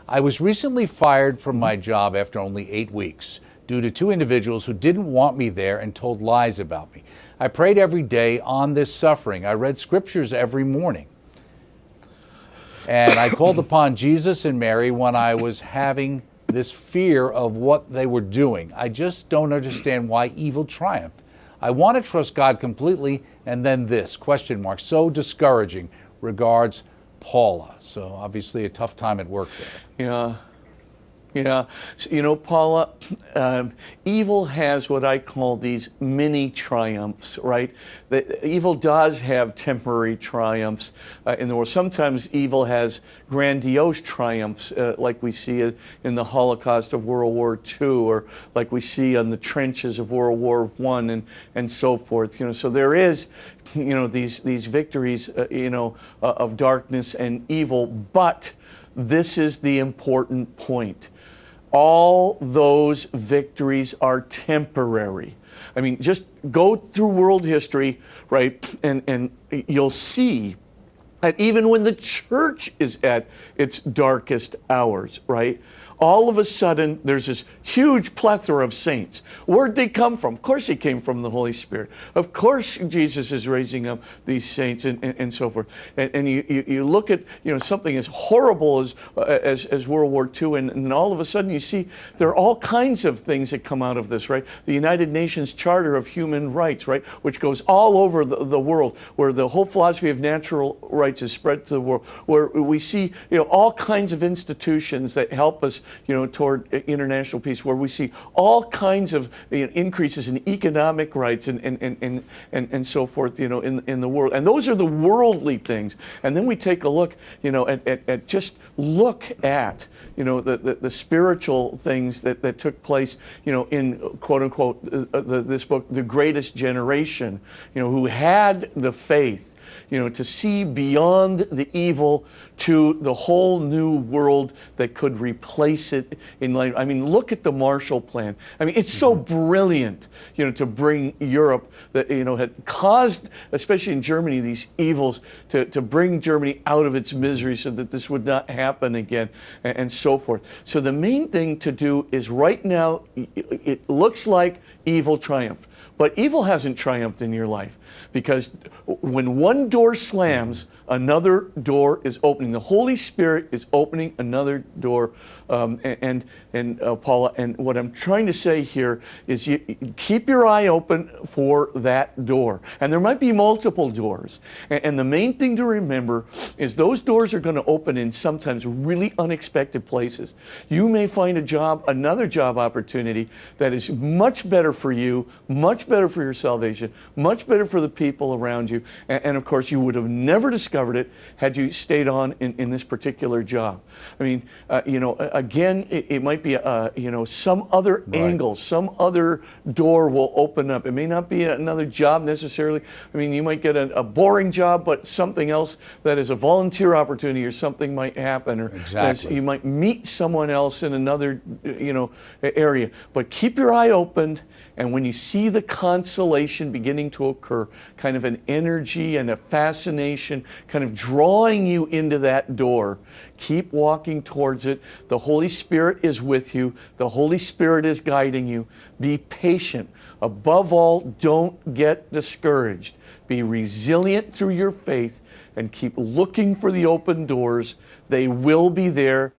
I was recently fired from my job after only 8 weeks due to two individuals who didn't want me there and told lies about me. I prayed every day on this suffering. I read scriptures every morning. And I called upon Jesus and Mary when I was having this fear of what they were doing. I just don't understand why evil triumphed. I want to trust God completely, and then this, ? So discouraging. Regards, Paula. So obviously a tough time at work there. Yeah. So, you know, Paula, evil has what I call these mini triumphs, right? Evil does have temporary triumphs in the world. Sometimes evil has grandiose triumphs, like we see in the Holocaust of World War II, or like we see on the trenches of World War I, and so forth. You know, so there is, you know, these victories, of darkness and evil, but this is the important point. All those victories are temporary. I mean, just go through world history, right, and you'll see that even when the church is at its darkest hours, right, all of a sudden there's this huge plethora of saints. Where'd they come from? Of course they came from the Holy Spirit. Of course Jesus is raising up these saints and so forth. And you look at, you know, something as horrible as World War II, and all of a sudden you see there are all kinds of things that come out of this, right? The United Nations Charter of Human Rights, right, which goes all over the world, where the whole philosophy of natural rights is spread to the world, where we see, you know, all kinds of institutions that help us, you know, toward international peace, where we see all kinds of, you know, increases in economic rights and so forth, you know, in the world. And those are the worldly things. And then we take a look, you know, at just look at, you know, the spiritual things that took place, you know, in quote unquote this book, The Greatest Generation, you know, who had the faith, you know, to see beyond the evil to the whole new world that could replace it in life. I mean, look at the Marshall Plan. I mean, it's so brilliant, you know, to bring Europe that, you know, had caused, especially in Germany, these evils to bring Germany out of its misery so that this would not happen again, and so forth. So the main thing to do is right now, it looks like evil triumphed. But evil hasn't triumphed in your life, because when one door slams, another door is opening. The Holy Spirit is opening another door. Paula, and what I'm trying to say here is you keep your eye open for that door. And there might be multiple doors. And the main thing to remember is those doors are going to open in sometimes really unexpected places. You may find a job, another job opportunity that is much better for you, much better for your salvation, much better for the people around you. And of course, you would have never discovered it had you stayed on in this particular job. I mean, you know, again, it might be, you know, some other angle, some other door will open up. It may not be another job necessarily. I mean, you might get a boring job, but something else that is a volunteer opportunity or something might happen. Or you might meet someone else in another, you know, area. But keep your eye open. And when you see the consolation beginning to occur, kind of an energy and a fascination kind of drawing you into that door, keep walking towards it. The Holy Spirit is with you. The Holy Spirit is guiding you. Be patient. Above all, don't get discouraged. Be resilient through your faith and keep looking for the open doors. They will be there.